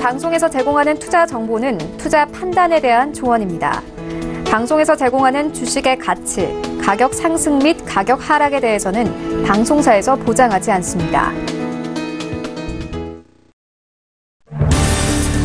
방송에서 제공하는 투자 정보는 투자 판단에 대한 조언입니다. 방송에서 제공하는 주식의 가치, 가격 상승 및 가격 하락에 대해서는 방송사에서 보장하지 않습니다.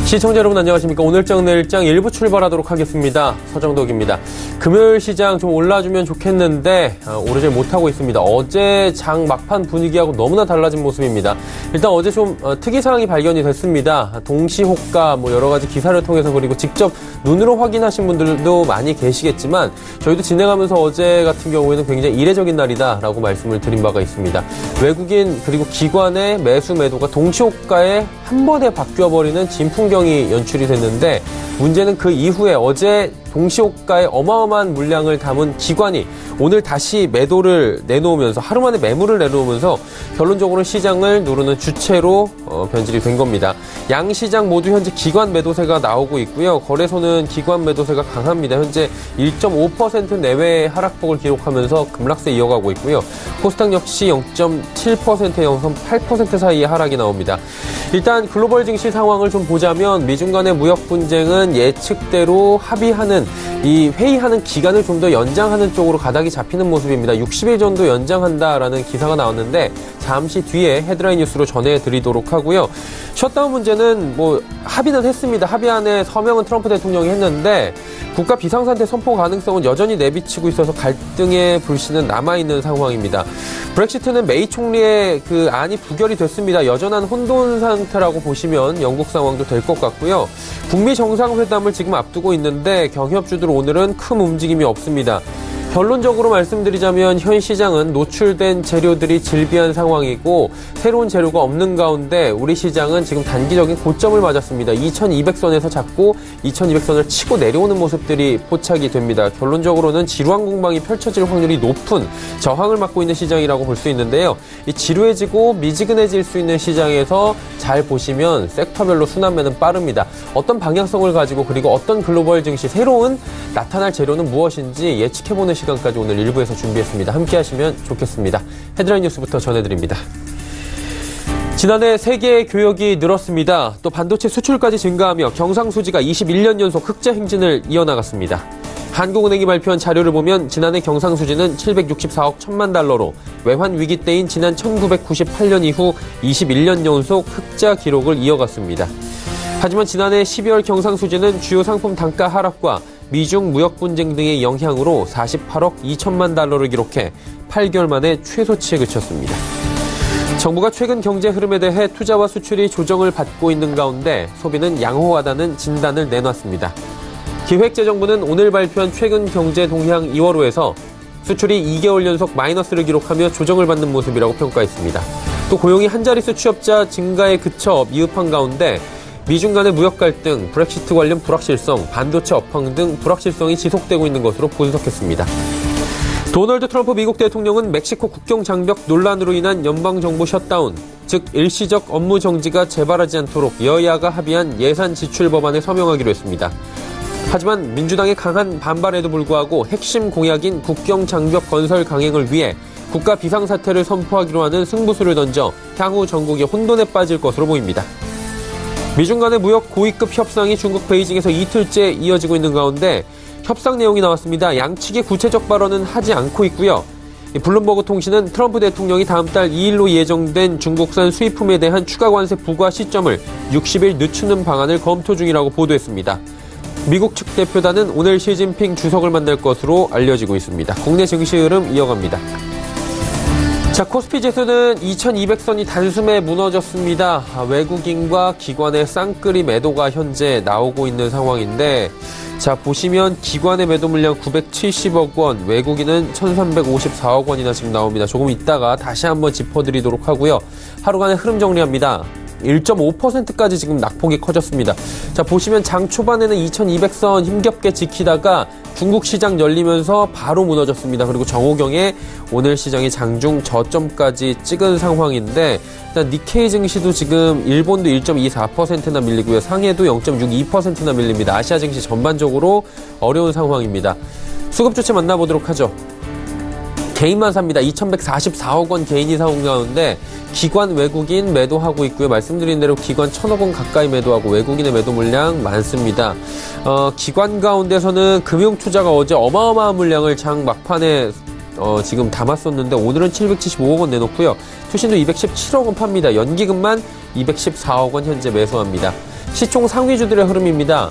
시청자 여러분 안녕하십니까. 오늘장 내일장 1부 출발하도록 하겠습니다. 서정덕입니다. 금요일 시장 좀 올라주면 좋겠는데 오르질 못하고 있습니다. 어제 장 막판 분위기하고 너무나 달라진 모습입니다. 일단 어제 좀 특이 사항이 발견이 됐습니다. 동시호가 여러 가지 기사를 통해서 그리고 직접 눈으로 확인하신 분들도 많이 계시겠지만 저희도 진행하면서 어제 같은 경우에는 굉장히 이례적인 날이다라고 말씀을 드린 바가 있습니다. 외국인 그리고 기관의 매수 매도가 동시호가에 한 번에 바뀌어버리는 진풍경이 연출이 됐는데 문제는 그 이후에 어제 동시호가의 어마어마한 물량을 담은 기관이 오늘 다시 매도를 내놓으면서 하루 만에 매물을 내놓으면서 결론적으로 시장을 누르는 주체로 변질이 된 겁니다. 양 시장 모두 현재 기관 매도세가 나오고 있고요. 거래소는 기관 매도세가 강합니다. 현재 1.5% 내외의 하락폭을 기록하면서 급락세 이어가고 있고요. 코스닥 역시 0.7%에 0.8% 사이의 하락이 나옵니다. 일단 글로벌 증시 상황을 좀 보자면 미중 간의 무역 분쟁은 예측대로 합의하는 이 회의하는 기간을 좀 더 연장하는 쪽으로 가닥이 잡히는 모습입니다. 60일 정도 연장한다라는 기사가 나왔는데 잠시 뒤에 헤드라인 뉴스로 전해드리도록 하고요. 셧다운 문제는 합의는 했습니다. 합의안에 서명은 트럼프 대통령이 했는데 국가 비상상태 선포 가능성은 여전히 내비치고 있어서 갈등의 불씨는 남아있는 상황입니다. 브렉시트는 메이 총리의 그 안이 부결이 됐습니다. 여전한 혼돈 상태라고 보시면 영국 상황도 될 것 같고요. 북미 정상회담을 지금 앞두고 있는데 경협주들 오늘은 큰 움직임이 없습니다. 결론적으로 말씀드리자면 현 시장은 노출된 재료들이 질비한 상황이고 새로운 재료가 없는 가운데 우리 시장은 지금 단기적인 고점을 맞았습니다. 2200선에서 잡고 2200선을 치고 내려오는 모습들이 포착이 됩니다. 결론적으로는 지루한 공방이 펼쳐질 확률이 높은 저항을 맞고 있는 시장이라고 볼 수 있는데요. 이 지루해지고 미지근해질 수 있는 시장에서 잘 보시면 섹터별로 순환매는 빠릅니다. 어떤 방향성을 가지고 그리고 어떤 글로벌 증시 새로운 나타날 재료는 무엇인지 예측해보는 시간까지 오늘 1부에서 준비했습니다. 함께 하시면 좋겠습니다. 헤드라인 뉴스부터 전해드립니다. 지난해 세계 교역이 늘었습니다. 또 반도체 수출까지 증가하며 경상수지가 21년 연속 흑자 행진을 이어나갔습니다. 한국은행이 발표한 자료를 보면 지난해 경상수지는 764억 1천만 달러로 외환 위기 때인 지난 1998년 이후 21년 연속 흑자 기록을 이어갔습니다. 하지만 지난해 12월 경상수지는 주요 상품 단가 하락과 미중 무역 분쟁 등의 영향으로 48억 2천만 달러를 기록해 8개월 만에 최소치에 그쳤습니다. 정부가 최근 경제 흐름에 대해 투자와 수출이 조정을 받고 있는 가운데 소비는 양호하다는 진단을 내놨습니다. 기획재정부는 오늘 발표한 최근 경제 동향 2월호에서 수출이 2개월 연속 마이너스를 기록하며 조정을 받는 모습이라고 평가했습니다. 또 고용이 한 자릿수 취업자 증가에 그쳐 미흡한 가운데 미중 간의 무역 갈등, 브렉시트 관련 불확실성, 반도체 업황 등 불확실성이 지속되고 있는 것으로 분석했습니다. 도널드 트럼프 미국 대통령은 멕시코 국경 장벽 논란으로 인한 연방정부 셧다운, 즉 일시적 업무 정지가 재발하지 않도록 여야가 합의한 예산 지출 법안에 서명하기로 했습니다. 하지만 민주당의 강한 반발에도 불구하고 핵심 공약인 국경 장벽 건설 강행을 위해 국가 비상사태를 선포하기로 하는 승부수를 던져 향후 전국이 혼돈에 빠질 것으로 보입니다. 미중 간의 무역 고위급 협상이 중국 베이징에서 이틀째 이어지고 있는 가운데 협상 내용이 나왔습니다. 양측의 구체적 발언은 하지 않고 있고요. 블룸버그 통신은 트럼프 대통령이 다음 달 2일로 예정된 중국산 수입품에 대한 추가 관세 부과 시점을 60일 늦추는 방안을 검토 중이라고 보도했습니다. 미국 측 대표단은 오늘 시진핑 주석을 만날 것으로 알려지고 있습니다. 국내 증시 흐름 이어갑니다. 자, 코스피 지수는 2200선이 단숨에 무너졌습니다. 외국인과 기관의 쌍끌이 매도가 현재 나오고 있는 상황인데 자, 보시면 기관의 매도 물량 970억 원, 외국인은 1354억 원이나 지금 나옵니다. 조금 있다가 다시 한번 짚어드리도록 하고요. 하루간의 흐름 정리합니다. 1.5%까지 지금 낙폭이 커졌습니다. 자, 보시면 장 초반에는 2200선 힘겹게 지키다가 중국 시장 열리면서 바로 무너졌습니다. 그리고 정오경에 오늘 시장이 장중 저점까지 찍은 상황인데 일단 니케이 증시도 지금 일본도 1.24%나 밀리고요. 상해도 0.62%나 밀립니다. 아시아 증시 전반적으로 어려운 상황입니다. 수급 주체 만나보도록 하죠. 개인만 삽니다. 2,144억 원 개인이 사온 가운데 기관 외국인 매도하고 있고요. 말씀드린 대로 기관 1,000억 원 가까이 매도하고 외국인의 매도 물량 많습니다. 기관 가운데서는 금융투자가 어제 어마어마한 물량을 장 막판에 지금 담았었는데 오늘은 775억 원 내놓고요. 투신도 217억 원 팝니다. 연기금만 214억 원 현재 매수합니다. 시총 상위주들의 흐름입니다.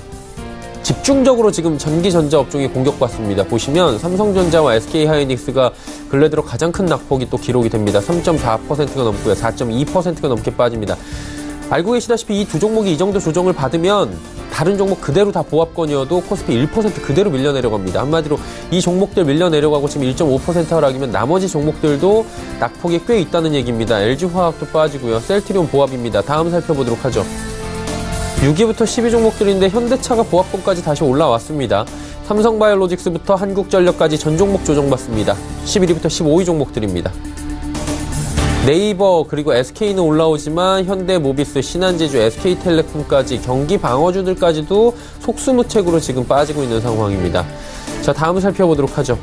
집중적으로 지금 전기전자 업종이 공격받습니다. 보시면 삼성전자와 SK하이닉스가 근래 들어 가장 큰 낙폭이 또 기록이 됩니다. 3.4%가 넘고요. 4.2%가 넘게 빠집니다. 알고 계시다시피 이 두 종목이 이 정도 조정을 받으면 다른 종목 그대로 다 보합권이어도 코스피 1% 그대로 밀려내려갑니다. 한마디로 이 종목들 밀려내려가고 지금 1.5% 하락이면 나머지 종목들도 낙폭이 꽤 있다는 얘기입니다. LG화학도 빠지고요. 셀트리온 보합입니다. 다음 살펴보도록 하죠. 6위부터 10위 종목들인데 현대차가 보합권까지 다시 올라왔습니다. 삼성바이오로직스부터 한국전력까지 전 종목 조정받습니다. 11위부터 15위 종목들입니다. 네이버 그리고 SK는 올라오지만 현대모비스, 신한제주, SK텔레콤까지 경기 방어주들까지도 속수무책으로 지금 빠지고 있는 상황입니다. 자, 다음 살펴보도록 하죠.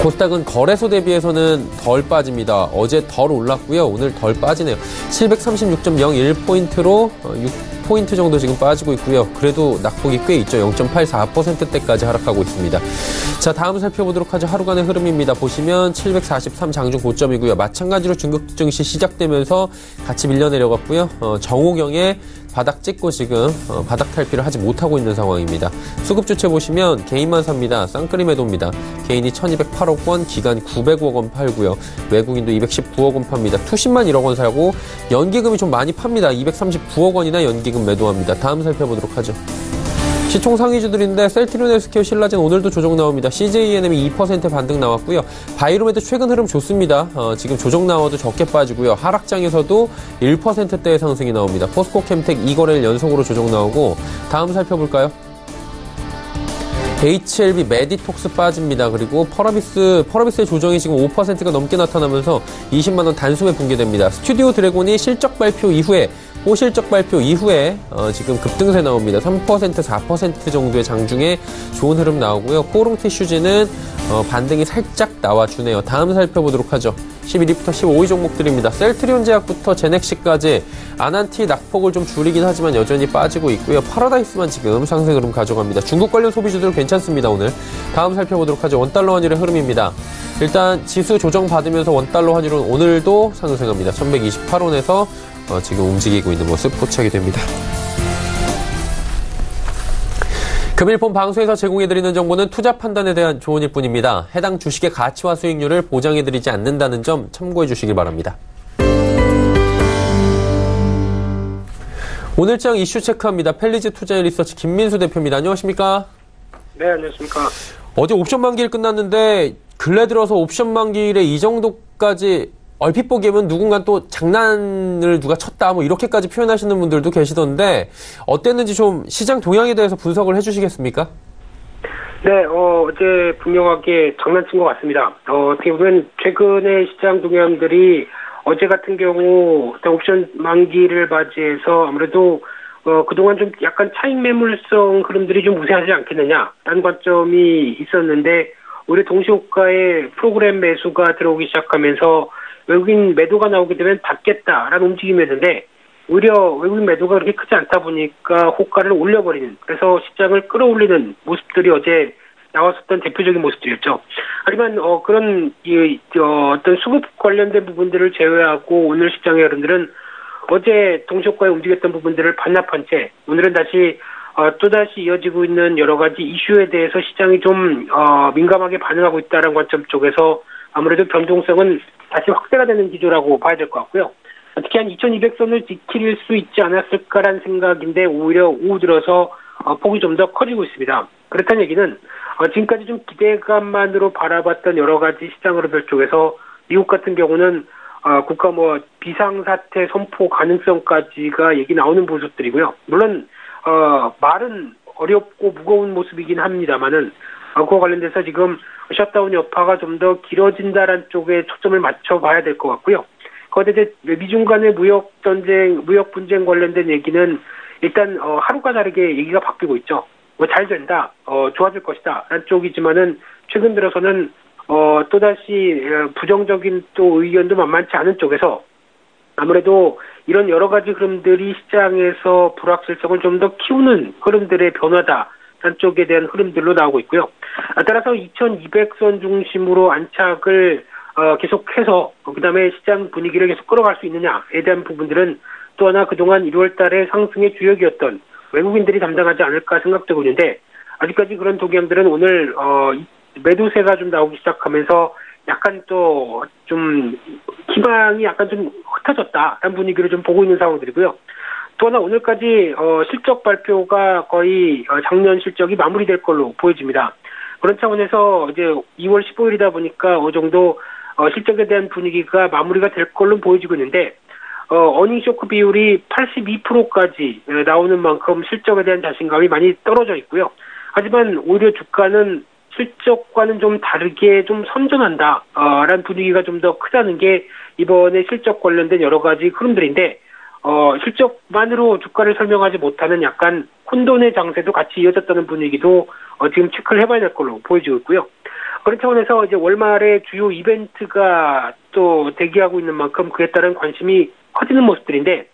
코스닥은 거래소 대비해서는 덜 빠집니다. 어제 덜 올랐고요. 오늘 덜 빠지네요. 736.01포인트로 6포인트 정도 지금 빠지고 있고요. 그래도 낙폭이 꽤 있죠. 0.84%대까지 하락하고 있습니다. 자, 다음 살펴보도록 하죠. 하루간의 흐름입니다. 보시면 743 장중 고점이고요. 마찬가지로 중국 증시 시작되면서 같이 밀려내려갔고요. 정오경에 바닥 찍고 지금 바닥 탈피를 하지 못하고 있는 상황입니다. 수급 주체 보시면 개인만 삽니다. 쌍끌이 매도입니다. 개인이 1208억 원, 기관 905억 원 팔고요. 외국인도 219억 원 팝니다. 투신만 1억 원 사고 연기금이 좀 많이 팝니다. 239억 원이나 연기금 매도합니다. 다음 살펴보도록 하죠. 시총 상위주들인데 셀트리온 헬스케어 신라젠 오늘도 조정 나옵니다. CJENM이 2% 반등 나왔고요. 바이로메드 최근 흐름 좋습니다. 지금 조정 나와도 적게 빠지고요. 하락장에서도 1%대의 상승이 나옵니다. 포스코캠텍 2거래일 연속으로 조정 나오고 다음 살펴볼까요? HLB 메디톡스 빠집니다. 그리고 펄어비스의 조정이 지금 5%가 넘게 나타나면서 20만 원 단숨에 붕괴됩니다. 스튜디오 드래곤이 실적 발표 이후에 호실적 발표 이후에 지금 급등세 나옵니다. 3%, 4% 정도의 장중에 좋은 흐름 나오고요. 코오롱 티슈즈는 반등이 살짝 나와주네요. 다음 살펴보도록 하죠. 11위부터 15위 종목들입니다. 셀트리온 제약부터 제넥시까지 아난티 낙폭을 좀 줄이긴 하지만 여전히 빠지고 있고요. 파라다이스만 지금 상승 흐름 가져갑니다. 중국 관련 소비주들 괜찮습니다. 오늘 다음 살펴보도록 하죠. 원달러 환율의 흐름입니다. 일단 지수 조정 받으면서 원달러 환율은 오늘도 상승합니다. 1128원에서 지금 움직이고 있는 모습 포착이 됩니다. 금일폰 방송에서 제공해드리는 정보는 투자 판단에 대한 조언일 뿐입니다. 해당 주식의 가치와 수익률을 보장해드리지 않는다는 점 참고해 주시기 바랍니다. 오늘장 이슈 체크합니다. 펠리즈 투자인 리서치 김민수 대표입니다. 안녕하십니까? 네, 안녕하십니까? 어제 옵션 만기일 끝났는데 근래 들어서 옵션 만기일에 이 정도까지 얼핏 보기에는 누군가 또 장난을 누가 쳤다 뭐 이렇게까지 표현하시는 분들도 계시던데 어땠는지 좀 시장 동향에 대해서 분석을 해주시겠습니까? 네, 어제 분명하게 장난친 것 같습니다. 어떻게 보면 최근의 시장 동향들이 어제 같은 경우 옵션 만기를 맞이해서 아무래도 그동안 좀 약간 차익 매물성 흐름들이 좀 우세하지 않겠느냐라는 관점이 있었는데 오히려 동시효과의 프로그램 매수가 들어오기 시작하면서 외국인 매도가 나오게 되면 받겠다라는 움직임이었는데 오히려 외국인 매도가 그렇게 크지 않다 보니까 호가를 올려버리는 그래서 시장을 끌어올리는 모습들이 어제 나왔었던 대표적인 모습들이었죠. 하지만 그런 어떤 수급 관련된 부분들을 제외하고 오늘 시장의 흐름들은 어제 동시효과에 움직였던 부분들을 반납한 채 오늘은 다시 또다시 이어지고 있는 여러 가지 이슈에 대해서 시장이 좀 민감하게 반응하고 있다는 관점 쪽에서 아무래도 변동성은 다시 확대가 되는 기조라고 봐야 될 것 같고요. 특히 한 2200선을 지킬 수 있지 않았을까라는 생각인데 오히려 오후 들어서 폭이 좀 더 커지고 있습니다. 그렇다는 얘기는 지금까지 좀 기대감만으로 바라봤던 여러 가지 시장 흐름들 쪽에서 미국 같은 경우는 국가 비상사태 선포 가능성까지가 얘기 나오는 모습들이고요. 물론 말은 어렵고 무거운 모습이긴 합니다만은 그와 관련돼서 지금 셧다운 여파가 좀 더 길어진다라는 쪽에 초점을 맞춰봐야 될 것 같고요. 그런데 이제 미중 간의 무역 분쟁 관련된 얘기는 일단 하루가 다르게 얘기가 바뀌고 있죠. 잘 된다, 좋아질 것이다 라는 쪽이지만은 최근 들어서는 또다시 부정적인 또 의견도 만만치 않은 쪽에서 아무래도 이런 여러 가지 흐름들이 시장에서 불확실성을 좀 더 키우는 흐름들의 변화다라는 쪽에 대한 흐름들로 나오고 있고요. 따라서 2200선 중심으로 안착을 계속해서 그다음에 시장 분위기를 계속 끌어갈 수 있느냐에 대한 부분들은 또 하나 그동안 1월 달에 상승의 주역이었던 외국인들이 담당하지 않을까 생각되고 있는데 아직까지 그런 동향들은 오늘 매도세가 좀 나오기 시작하면서 약간 또 좀 희망이 약간 좀 흩어졌다라는 분위기를 좀 보고 있는 상황들이고요. 또 하나 오늘까지 실적 발표가 거의 작년 실적이 마무리될 걸로 보여집니다. 그런 차원에서 이제 2월 15일이다 보니까 어느 정도 실적에 대한 분위기가 마무리가 될 걸로 보여지고 있는데 어닝 쇼크 비율이 82%까지 나오는 만큼 실적에 대한 자신감이 많이 떨어져 있고요. 하지만 오히려 주가는 실적과는 좀 다르게 좀 선전한다 라는 분위기가 좀 더 크다는 게 이번에 실적 관련된 여러 가지 흐름들인데 실적만으로 주가를 설명하지 못하는 약간 혼돈의 장세도 같이 이어졌다는 분위기도 지금 체크를 해봐야 될 걸로 보여지고 있고요. 그런 차원에서 이제 월말에 주요 이벤트가 또 대기하고 있는 만큼 그에 따른 관심이 커지는 모습들인데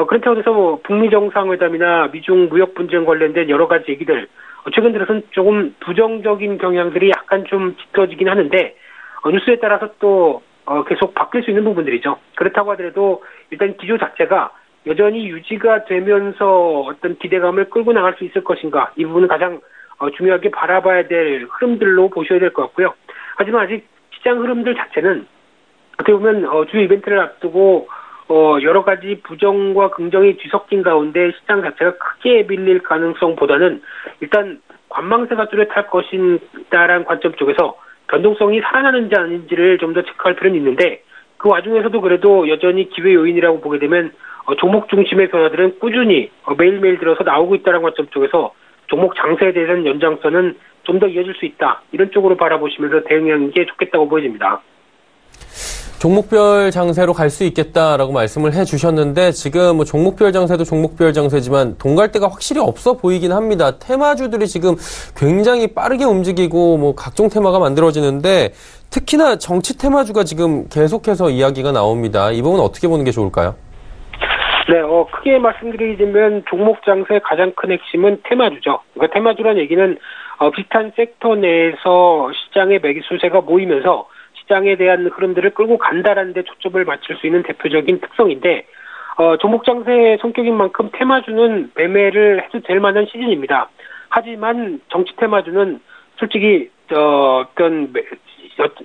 그런 차원에서 뭐 북미 정상회담이나 미중 무역 분쟁 관련된 여러 가지 얘기들 최근 들어서는 조금 부정적인 경향들이 약간 좀 짙어지긴 하는데 뉴스에 따라서 또 계속 바뀔 수 있는 부분들이죠. 그렇다고 하더라도 일단 기조 자체가 여전히 유지가 되면서 어떤 기대감을 끌고 나갈 수 있을 것인가 이 부분은 가장 중요하게 바라봐야 될 흐름들로 보셔야 될 것 같고요. 하지만 아직 시장 흐름들 자체는 어떻게 보면 주요 이벤트를 앞두고 여러 가지 부정과 긍정이 뒤섞인 가운데 시장 자체가 크게 밀릴 가능성보다는 일단 관망세가 뚜렷할 것이다라는 관점 쪽에서 변동성이 살아나는지 아닌지를 좀 더 체크할 필요는 있는데 그 와중에서도 그래도 여전히 기회 요인이라고 보게 되면 종목 중심의 변화들은 꾸준히 매일매일 들어서 나오고 있다는 관점 쪽에서 종목 장세에 대한 연장선은 좀 더 이어질 수 있다. 이런 쪽으로 바라보시면서 대응하는 게 좋겠다고 보여집니다. 종목별 장세로 갈 수 있겠다라고 말씀을 해주셨는데 지금 뭐 종목별 장세도 종목별 장세지만 동갈대가 확실히 없어 보이긴 합니다. 테마주들이 지금 굉장히 빠르게 움직이고 뭐 각종 테마가 만들어지는데 특히나 정치 테마주가 지금 계속해서 이야기가 나옵니다. 이 부분 어떻게 보는 게 좋을까요? 네, 크게 말씀드리자면 종목 장세의 가장 큰 핵심은 테마주죠. 그러니까 테마주라는 얘기는 비슷한 섹터 내에서 시장의 매기수세가 모이면서 시장에 대한 흐름들을 끌고 간다라는 데 초점을 맞출 수 있는 대표적인 특성인데 종목 장세의 성격인 만큼 테마주는 매매를 해도 될 만한 시즌입니다. 하지만 정치 테마주는 솔직히 어떤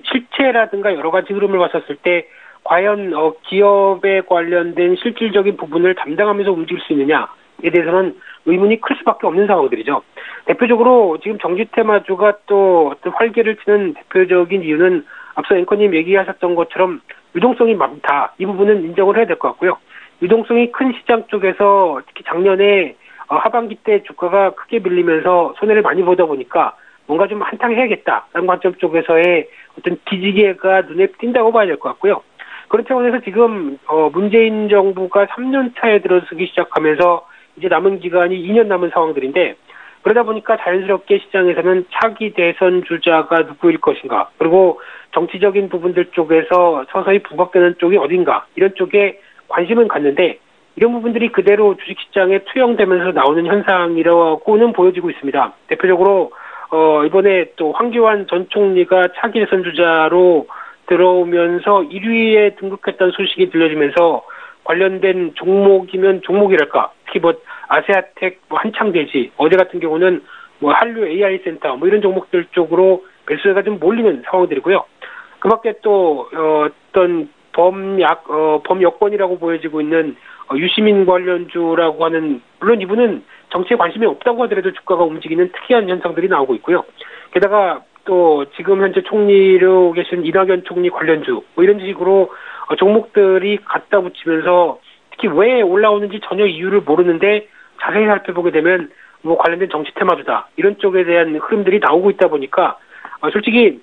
실체라든가 여러 가지 흐름을 봤었을 때 과연 기업에 관련된 실질적인 부분을 담당하면서 움직일 수 있느냐에 대해서는 의문이 클 수밖에 없는 상황들이죠. 대표적으로 지금 정치 테마주가 또 어떤 활개를 치는 대표적인 이유는 앞서 앵커님 얘기하셨던 것처럼 유동성이 많다. 이 부분은 인정을 해야 될 것 같고요. 유동성이 큰 시장 쪽에서 특히 작년에 하반기 때 주가가 크게 밀리면서 손해를 많이 보다 보니까 뭔가 좀 한탕 해야겠다라는 관점 쪽에서의 어떤 기지개가 눈에 띈다고 봐야 될 것 같고요. 그런 차원에서 지금 문재인 정부가 3년 차에 들어서기 시작하면서 이제 남은 기간이 2년 남은 상황들인데 그러다 보니까 자연스럽게 시장에서는 차기 대선 주자가 누구일 것인가 그리고 정치적인 부분들 쪽에서 서서히 부각되는 쪽이 어딘가 이런 쪽에 관심은 갖는데 이런 부분들이 그대로 주식시장에 투영되면서 나오는 현상이라고는 보여지고 있습니다. 대표적으로 이번에 또 황교안 전 총리가 차기 대선 주자로 들어오면서 1위에 등극했다는 소식이 들려지면서 관련된 종목이면 종목이랄까 특히 뭐 아세아텍 한창대지 어제 같은 경우는 뭐 한류 AI 센터 뭐 이런 종목들 쪽으로 매수가 좀 몰리는 상황들이고요. 그밖에 또 어떤 범여권이라고 보여지고 있는 유시민 관련주라고 하는 물론 이분은 정치에 관심이 없다고 하더라도 주가가 움직이는 특이한 현상들이 나오고 있고요. 게다가 또 지금 현재 총리로 계신 이낙연 총리 관련주 뭐 이런 식으로 종목들이 갖다 붙이면서 특히 왜 올라오는지 전혀 이유를 모르는데 자세히 살펴보게 되면 뭐 관련된 정치 테마주다 이런 쪽에 대한 흐름들이 나오고 있다 보니까 솔직히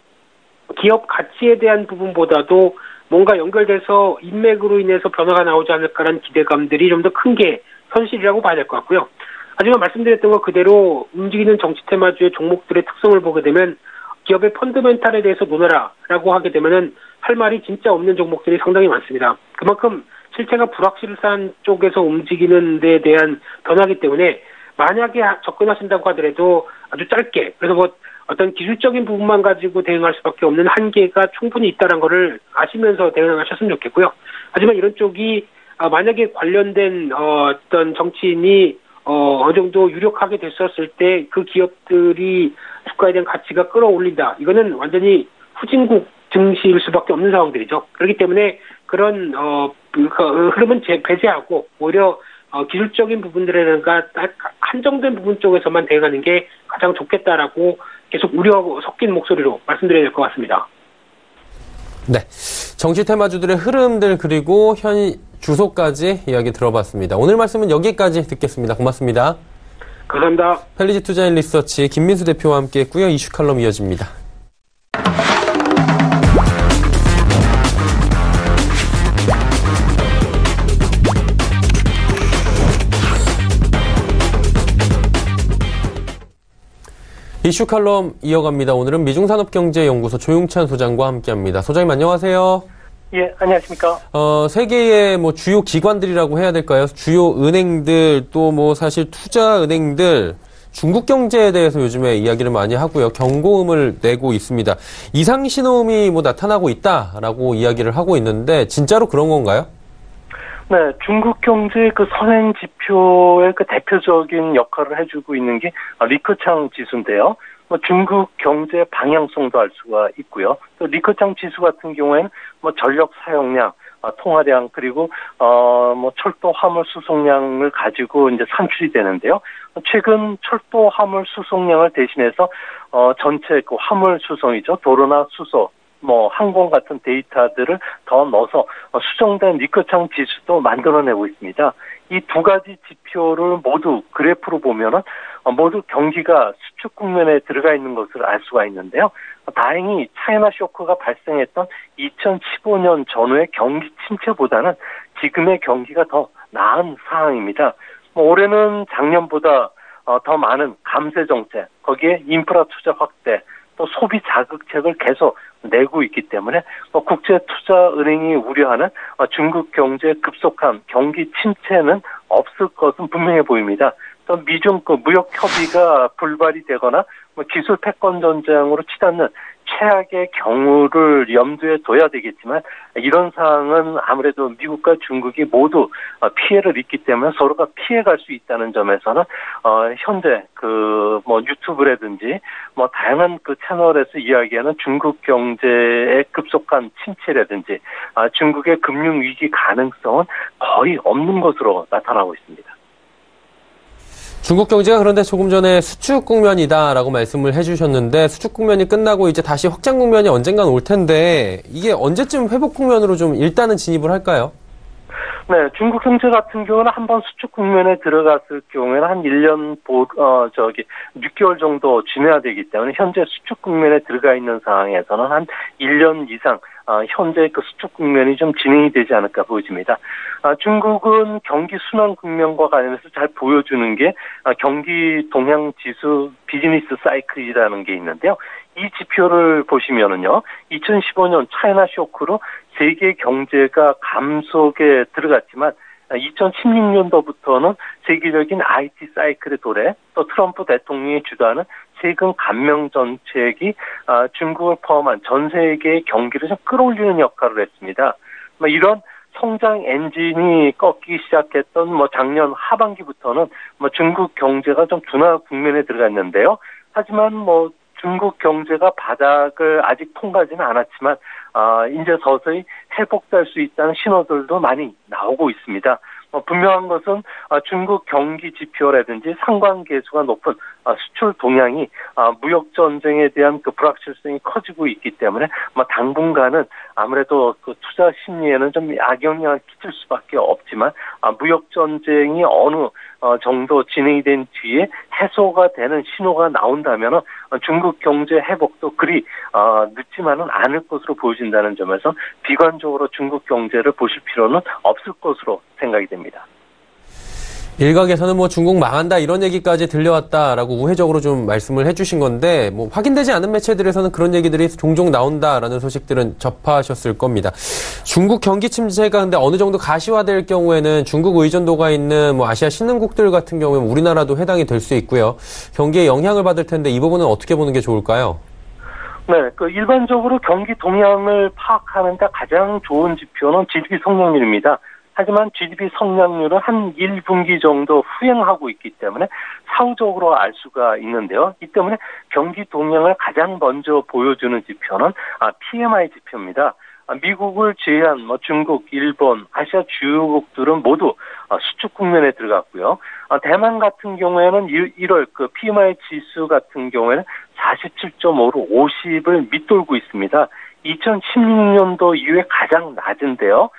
기업 가치에 대한 부분보다도 뭔가 연결돼서 인맥으로 인해서 변화가 나오지 않을까라는 기대감들이 좀 더 큰 게 현실이라고 봐야 될 것 같고요. 하지만 말씀드렸던 것 그대로 움직이는 정치 테마주의 종목들의 특성을 보게 되면 기업의 펀더멘탈에 대해서 논하라라고 하게 되면은 할 말이 진짜 없는 종목들이 상당히 많습니다. 그만큼 실체가 불확실한 쪽에서 움직이는 데 대한 변화이기 때문에 만약에 접근하신다고 하더라도 아주 짧게, 그래서 뭐 어떤 기술적인 부분만 가지고 대응할 수밖에 없는 한계가 충분히 있다는 거를 아시면서 대응하셨으면 좋겠고요. 하지만 이런 쪽이 만약에 관련된 어떤 정치인이 어느 정도 유력하게 됐었을 때 그 기업들이 주가에 대한 가치가 끌어올린다. 이거는 완전히 후진국 증시일 수밖에 없는 상황들이죠. 그렇기 때문에 그런 흐름은 배제하고 오히려 기술적인 부분들에는가 한정된 부분 쪽에서만 대응하는 게 가장 좋겠다라고 계속 우려하고 섞인 목소리로 말씀드려야 될 것 같습니다. 네, 정치 테마주들의 흐름들 그리고 현 주소까지 이야기 들어봤습니다. 오늘 말씀은 여기까지 듣겠습니다. 고맙습니다. 감사합니다. 펠리지 투자인 리서치 김민수 대표와 함께했고요. 이슈 칼럼 이어집니다. 이슈 칼럼 이어갑니다. 오늘은 미중산업경제연구소 조용찬 소장과 함께합니다. 소장님 안녕하세요. 예, 안녕하십니까. 세계의 뭐 주요 기관들이라고 해야 될까요? 주요 은행들 또 뭐 사실 투자 은행들 중국 경제에 대해서 요즘에 이야기를 많이 하고요. 경고음을 내고 있습니다. 이상 신호음이 뭐 나타나고 있다라고 이야기를 하고 있는데 진짜로 그런 건가요? 네, 중국 경제의 그 선행 지표의 그 대표적인 역할을 해주고 있는 게 리커창 지수인데요. 뭐 중국 경제 방향성도 알 수가 있고요. 또 리커창 지수 같은 경우에는 뭐 전력 사용량, 통화량 그리고 뭐 철도 화물 수송량을 가지고 이제 산출이 되는데요. 최근 철도 화물 수송량을 대신해서 전체 그 화물 수송이죠. 도로나 수소, 뭐 항공 같은 데이터들을 더 넣어서 수정된 리커창 지수도 만들어내고 있습니다. 이 두 가지 지표를 모두 그래프로 보면은 모두 경기가 수축 국면에 들어가 있는 것을 알 수가 있는데요. 다행히 차이나 쇼크가 발생했던 2015년 전후의 경기 침체보다는 지금의 경기가 더 나은 상황입니다. 올해는 작년보다 더 많은 감세 정책, 거기에 인프라 투자 확대, 또 소비 자극책을 계속 내고 있기 때문에 국제투자은행이 우려하는 중국 경제의 급속한 경기 침체는 없을 것은 분명해 보입니다. 또 미중 무역 협의가 불발이 되거나 기술 패권 전쟁으로 치닫는 최악의 경우를 염두에 둬야 되겠지만 이런 상황은 아무래도 미국과 중국이 모두 피해를 입기 때문에 서로가 피해갈 수 있다는 점에서는 현재 유튜브라든지 다양한 채널에서 이야기하는 중국 경제의 급속한 침체라든지 중국의 금융 위기 가능성은 거의 없는 것으로 나타나고 있습니다. 중국 경제가 그런데 조금 전에 수축 국면이다라고 말씀을 해주셨는데 수축 국면이 끝나고 이제 다시 확장 국면이 언젠간 올 텐데 이게 언제쯤 회복 국면으로 좀 일단은 진입을 할까요? 네, 중국 경제 같은 경우는 한번 수축 국면에 들어갔을 경우에는 한 1년 6개월 정도 지나야 되기 때문에 현재 수축 국면에 들어가 있는 상황에서는 한 1년 이상 현재 수축 국면이 좀 진행이 되지 않을까 보여집니다. 중국은 경기 순환 국면과 관련해서 잘 보여주는 게 경기 동향 지수 비즈니스 사이클이라는 게 있는데요. 이 지표를 보시면은요, 2015년 차이나 쇼크로 세계 경제가 감속에 들어갔지만 2016년도부터는 세계적인 IT 사이클의 도래, 또 트럼프 대통령이 주도하는 세금 감면 정책이 중국을 포함한 전 세계의 경기를 좀 끌어올리는 역할을 했습니다. 이런 성장 엔진이 꺾이기 시작했던 작년 하반기부터는 중국 경제가 좀 둔화 국면에 들어갔는데요. 하지만 중국 경제가 바닥을 아직 통과하지는 않았지만 이제 서서히 회복될 수 있다는 신호들도 많이 나오고 있습니다. 분명한 것은 중국 경기 지표라든지 상관계수가 높은 수출 동향이 무역 전쟁에 대한 불확실성이 커지고 있기 때문에 당분간은 아무래도 투자 심리에는 좀 악영향을 끼칠 수밖에 없지만 무역 전쟁이 어느 정도 진행이 된 뒤에 해소가 되는 신호가 나온다면 중국 경제 회복도 그리 늦지만은 않을 것으로 보여진다는 점에서 비관적으로 중국 경제를 보실 필요는 없을 것으로 생각이 됩니다. 일각에서는 뭐 중국 망한다 이런 얘기까지 들려왔다라고 우회적으로 좀 말씀을 해주신 건데 뭐 확인되지 않은 매체들에서는 그런 얘기들이 종종 나온다라는 소식들은 접하셨을 겁니다. 중국 경기 침체가 근데 어느 정도 가시화될 경우에는 중국 의존도가 있는 뭐 아시아 신흥국들 같은 경우에는 우리나라도 해당이 될 수 있고요. 경기에 영향을 받을 텐데 이 부분은 어떻게 보는 게 좋을까요? 네, 일반적으로 경기 동향을 파악하는 데 가장 좋은 지표는 GDP 성장률입니다. 하지만 GDP 성장률은 한 1분기 정도 후행하고 있기 때문에 사후적으로 알 수가 있는데요. 이 때문에 경기 동향을 가장 먼저 보여주는 지표는 PMI 지표입니다. 미국을 제외한 중국, 일본, 아시아 주요국들은 모두 수축 국면에 들어갔고요. 대만 같은 경우에는 1월 PMI 지수 같은 경우에는 47.5로 50을 밑돌고 있습니다. 2016년도 이후에 가장 낮은데요.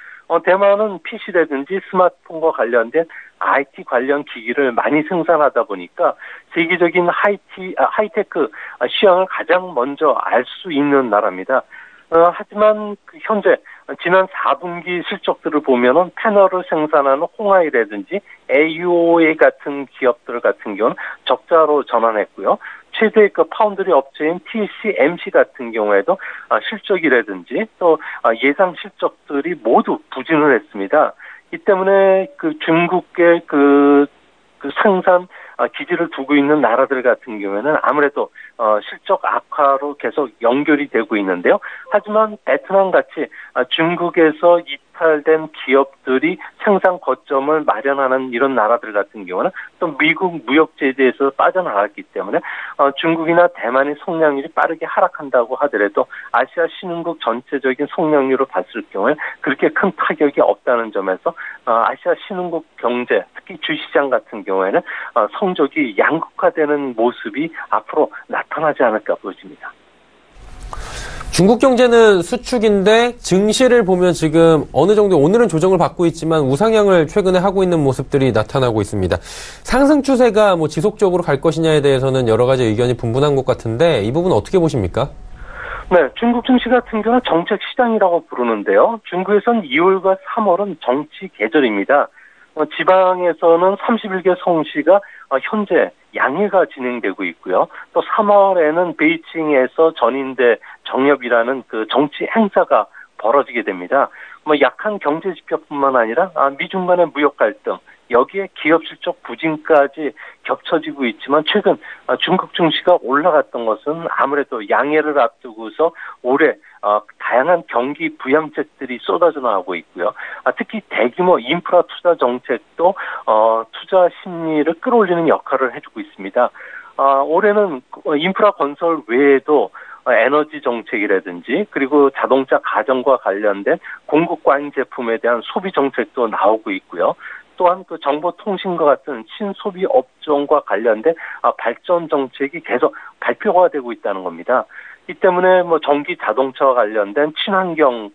대만은 PC라든지 스마트폰과 관련된 IT 관련 기기를 많이 생산하다 보니까 세계적인 하이테크 시장을 가장 먼저 알 수 있는 나라입니다. 하지만 현재 지난 4분기 실적들을 보면은 패널을 생산하는 홍하이라든지 AUOA 같은 기업들 같은 경우는 적자로 전환했고요. 최대 파운드리 업체인 TSMC 같은 경우에도 실적이라든지 또 예상 실적들이 모두 부진을 했습니다. 이 때문에 중국의 생산 기지를 두고 있는 나라들 같은 경우에는 아무래도 실적 악화로 계속 연결이 되고 있는데요. 하지만 베트남 같이 중국에서 이탈된 기업들이 생산 거점을 마련하는 이런 나라들 같은 경우는 또 미국 무역 제재에서 빠져나갔기 때문에 중국이나 대만의 성장률이 빠르게 하락한다고 하더라도 아시아 신흥국 전체적인 성장률을 봤을 경우에 그렇게 큰 타격이 없다는 점에서 아시아 신흥국 경제, 특히 주시장 같은 경우에는 성적이 양극화되는 모습이 앞으로 나타나지 않을까 보여집니다. 중국 경제는 수축인데 증시를 보면 지금 어느 정도 오늘은 조정을 받고 있지만 우상향을 최근에 하고 있는 모습들이 나타나고 있습니다. 상승 추세가 뭐 지속적으로 갈 것이냐에 대해서는 여러 가지 의견이 분분한 것 같은데 이 부분 어떻게 보십니까? 네, 중국 증시 같은 경우는 정책 시장이라고 부르는데요. 중국에선 2월과 3월은 정치 계절입니다. 지방에서는 31개 성시가 현재 양해가 진행되고 있고요. 또 3월에는 베이징에서 전인대 정협이라는 정치 행사가 벌어지게 됩니다. 약한 경제 지표뿐만 아니라 미중 간의 무역 갈등, 여기에 기업 실적 부진까지 겹쳐지고 있지만 최근 중국 증시가 올라갔던 것은 아무래도 양해를 앞두고서 올해 다양한 경기 부양책들이 쏟아져 나오고 있고요. 특히 대규모 인프라 투자 정책도 투자 심리를 끌어올리는 역할을 해주고 있습니다. 올해는 인프라 건설 외에도 에너지 정책이라든지 그리고 자동차 가전과 관련된 공급 과잉 제품에 대한 소비 정책도 나오고 있고요. 또한 정보통신과 같은 신소비 업종과 관련된 발전 정책이 계속 발표가 되고 있다는 겁니다. 이 때문에 전기 자동차와 관련된 친환경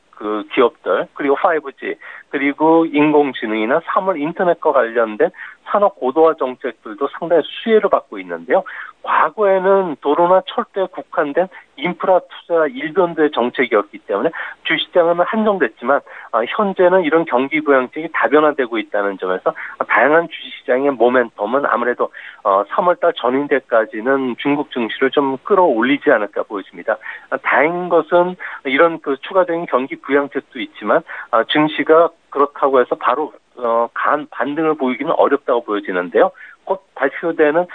기업들, 그리고 5G, 그리고 인공지능이나 사물 인터넷과 관련된 산업 고도화 정책들도 상당히 수혜를 받고 있는데요. 과거에는 도로나 철도에 국한된 인프라 투자 일변도의 정책이었기 때문에 주시장은 한정됐지만 현재는 이런 경기 부양책이 다변화되고 있다는 점에서 다양한 주시장의 모멘텀은 아무래도 3월달 전인대까지는 중국 증시를 좀 끌어올리지 않을까 보여집니다. 다행인 것은 이런 추가적인 경기 부양책도 있지만 증시가 그렇다고 해서 바로 반등을 보이기는 어렵다고 보여지는데요. 곧 발표되는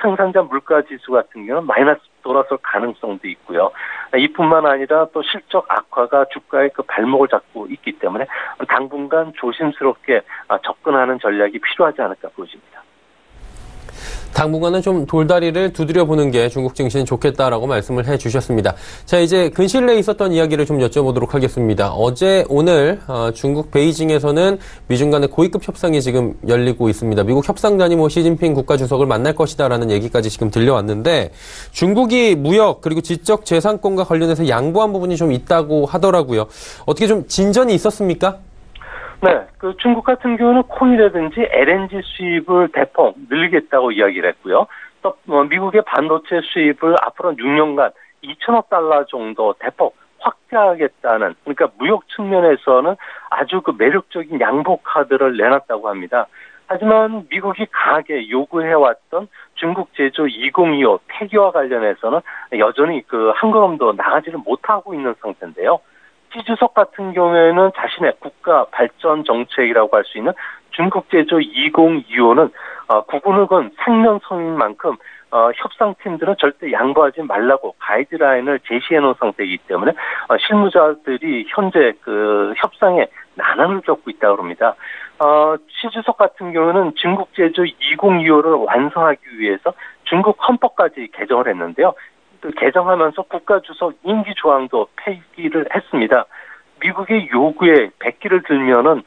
생산자 물가지수 같은 경우는 마이너스 돌아설 가능성도 있고요. 이뿐만 아니라 또 실적 악화가 주가의 발목을 잡고 있기 때문에 당분간 조심스럽게 접근하는 전략이 필요하지 않을까 보여집니다. 당분간은 좀 돌다리를 두드려보는 게 중국 증시는 좋겠다라고 말씀을 해주셨습니다. 자, 이제 근실 내에 있었던 이야기를 좀 여쭤보도록 하겠습니다. 어제 오늘 중국 베이징에서는 미중 간의 고위급 협상이 지금 열리고 있습니다. 미국 협상단이 시진핑 국가주석을 만날 것이다라는 얘기까지 지금 들려왔는데 중국이 무역 그리고 지적 재산권과 관련해서 양보한 부분이 좀 있다고 하더라고요. 어떻게 좀 진전이 있었습니까? 네, 중국 같은 경우는 콩이라든지 LNG 수입을 대폭 늘리겠다고 이야기를 했고요. 또 미국의 반도체 수입을 앞으로 6년간 2천억 달러 정도 대폭 확대하겠다는, 그러니까 무역 측면에서는 아주 매력적인 양보 카드를 내놨다고 합니다. 하지만 미국이 강하게 요구해왔던 중국 제조 2025 폐기와 관련해서는 여전히 한 걸음도 나가지를 못하고 있는 상태인데요. 시주석 같은 경우에는 자신의 국가 발전 정책이라고 할 수 있는 중국 제조 2025는 국군을 건 생명선인 만큼 협상팀들은 절대 양보하지 말라고 가이드라인을 제시해 놓은 상태이기 때문에 실무자들이 현재 협상에 난항을 겪고 있다고 합니다. 시주석 같은 경우는 중국 제조 2025를 완성하기 위해서 중국 헌법까지 개정을 했는데요. 개정하면서 국가주석 임기 조항도 폐기를 했습니다. 미국의 요구에 백기를 들면은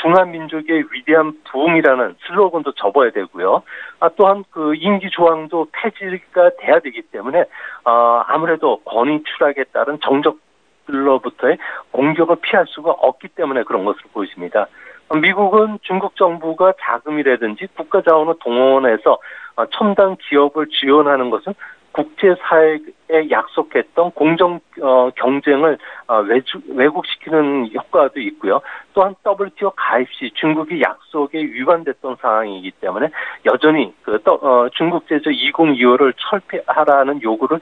중화민족의 위대한 부흥이라는 슬로건도 접어야 되고요. 또한 임기 조항도 폐지가 돼야 되기 때문에 아무래도 권위 추락에 따른 정적들로부터의 공격을 피할 수가 없기 때문에 그런 것으로 보여집니다. 미국은 중국 정부가 자금이라든지 국가 자원을 동원해서 첨단 기업을 지원하는 것은 국제사회에 약속했던 공정 경쟁을 왜곡시키는 효과도 있고요. 또한 WTO 가입 시 중국이 약속에 위반됐던 상황이기 때문에 여전히 중국 제조 2025를 철폐하라는 요구를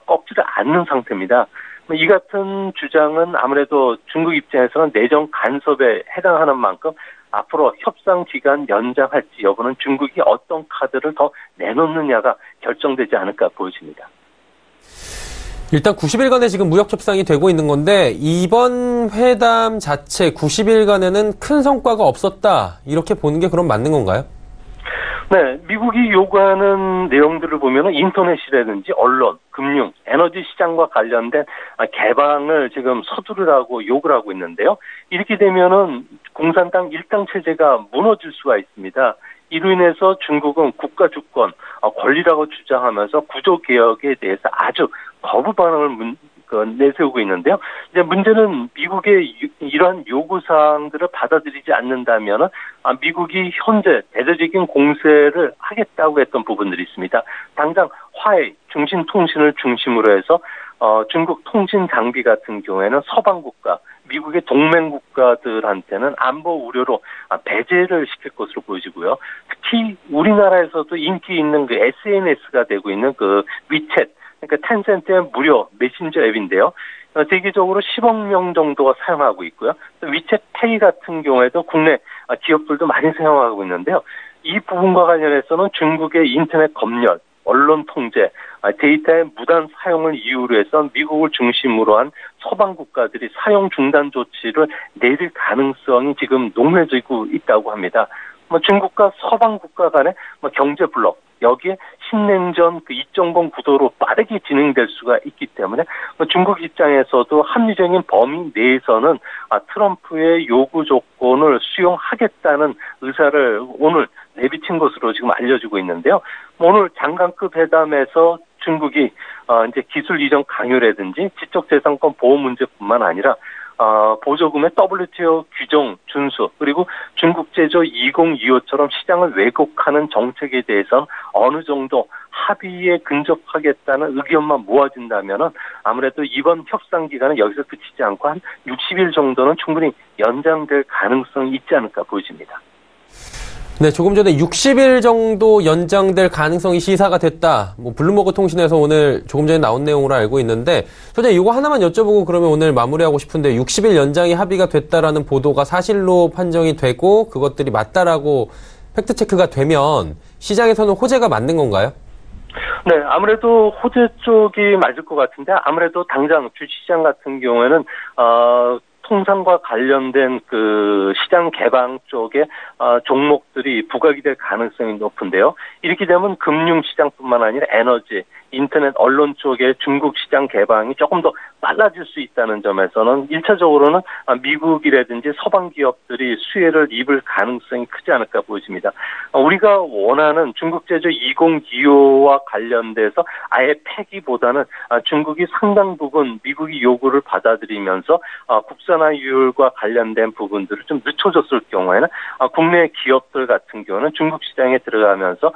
꺾지를 않는 상태입니다. 이 같은 주장은 아무래도 중국 입장에서는 내정 간섭에 해당하는 만큼 앞으로 협상 기간 연장할지 여부는 중국이 어떤 카드를 더 내놓느냐가 결정되지 않을까 보여집니다. 일단 90일간의 지금 무역 협상이 되고 있는 건데 이번 회담 자체 90일간에는 큰 성과가 없었다. 이렇게 보는 게 그럼 맞는 건가요? 네, 미국이 요구하는 내용들을 보면 인터넷이라든지 언론, 금융, 에너지 시장과 관련된 개방을 지금 서두르라고 요구를 하고 있는데요. 이렇게 되면은 공산당 일당 체제가 무너질 수가 있습니다. 이로 인해서 중국은 국가 주권, 권리라고 주장하면서 구조 개혁에 대해서 아주 거부 반응을 내세우고 있는데요. 이제 문제는 미국의 이러한 요구사항들을 받아들이지 않는다면 미국이 현재 대대적인 공세를 하겠다고 했던 부분들이 있습니다. 당장 화웨이, 중신통신을 중심으로 해서 중국 통신 장비 같은 경우에는 서방 국가, 미국의 동맹 국가들한테는 안보 우려로 배제를 시킬 것으로 보여지고요. 특히 우리나라에서도 인기 있는 SNS가 되고 있는 위챗, 그러니까 텐센트의 무료 메신저 앱인데요. 세계적으로 10억 명 정도가 사용하고 있고요. 위챗 페이 같은 경우에도 국내 기업들도 많이 사용하고 있는데요. 이 부분과 관련해서는 중국의 인터넷 검열, 언론 통제, 데이터의 무단 사용을 이유로 해서 미국을 중심으로 한 서방 국가들이 사용 중단 조치를 내릴 가능성이 지금 농후해지고 있다고 합니다. 중국과 서방 국가 간의 경제 블록, 여기에 신냉전 2.0 구도로 빠르게 진행될 수가 있기 때문에 중국 입장에서도 합리적인 범위 내에서는 트럼프의 요구 조건을 수용하겠다는 의사를 오늘 내비친 것으로 지금 알려지고 있는데요. 오늘 장관급 회담에서 중국이 이제 기술 이전 강요라든지 지적재산권 보호 문제뿐만 아니라 보조금의 WTO 규정 준수 그리고 중국 제조 2025처럼 시장을 왜곡하는 정책에 대해서는 어느 정도 합의에 근접하겠다는 의견만 모아진다면은 아무래도 이번 협상 기간은 여기서 그치지 않고 한 60일 정도는 충분히 연장될 가능성이 있지 않을까 보여집니다. 네, 조금 전에 60일 정도 연장될 가능성이 시사가 됐다. 블룸버그 통신에서 오늘 조금 전에 나온 내용으로 알고 있는데, 소장님 이거 하나만 여쭤보고 그러면 오늘 마무리하고 싶은데, 60일 연장이 합의가 됐다라는 보도가 사실로 판정이 되고, 그것들이 맞다라고 팩트체크가 되면, 시장에서는 호재가 맞는 건가요? 네, 아무래도 호재 쪽이 맞을 것 같은데, 아무래도 당장 주식시장 같은 경우에는, 통상과 관련된 시장 개방 쪽에 종목들이 부각이 될 가능성이 높은데요. 이렇게 되면 금융시장뿐만 아니라 에너지, 인터넷, 언론 쪽의 중국 시장 개방이 조금 더 빨라질 수 있다는 점에서는 1차적으로는 미국이라든지 서방 기업들이 수혜를 입을 가능성이 크지 않을까 보여집니다. 우리가 원하는 중국 제조 2025와 관련돼서 아예 폐기보다는 중국이 상당 부분 미국이 요구를 받아들이면서 국산화율과 관련된 부분들을 좀 늦춰졌을 경우에는 국내 기업들 같은 경우는 중국 시장에 들어가면서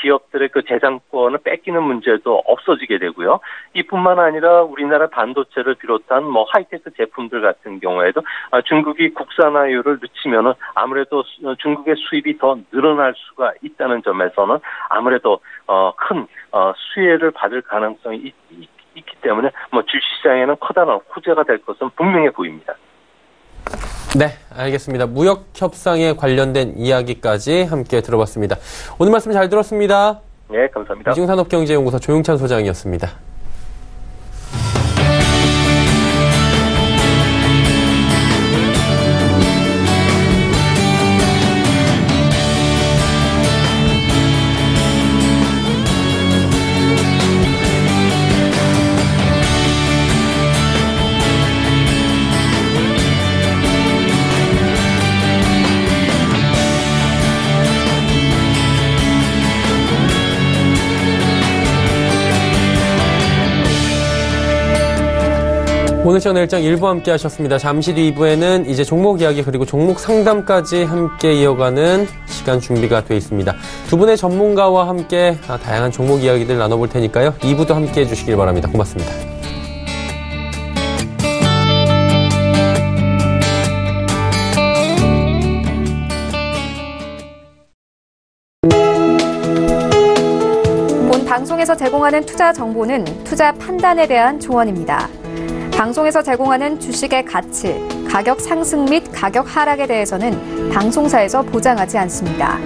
기업들의 재산권을 뺏기는 문제도 없어지게 되고요. 이뿐만 아니라 우리나라 반 반도체를 비롯한 하이테크 제품들 같은 경우에도 중국이 국산화율을 늦추면은 아무래도 중국의 수입이 더 늘어날 수가 있다는 점에서는 아무래도 큰 수혜를 받을 가능성이 있기 때문에 주식시장에는 커다란 호재가 될 것은 분명해 보입니다. 네, 알겠습니다. 무역 협상에 관련된 이야기까지 함께 들어봤습니다. 오늘 말씀 잘 들었습니다. 네, 감사합니다. 이중산업경제연구소 조용찬 소장이었습니다. 오늘 시간 일정 1부 함께 하셨습니다. 잠시 뒤 2부에는 이제 종목 이야기 그리고 종목 상담까지 함께 이어가는 시간 준비가 되어 있습니다. 두 분의 전문가와 함께 다양한 종목 이야기들 나눠볼 테니까요. 2부도 함께 해주시길 바랍니다. 고맙습니다. 본 방송에서 제공하는 투자 정보는 투자 판단에 대한 조언입니다. 방송에서 제공하는 주식의 가치, 가격 상승 및 가격 하락에 대해서는 방송사에서 보장하지 않습니다.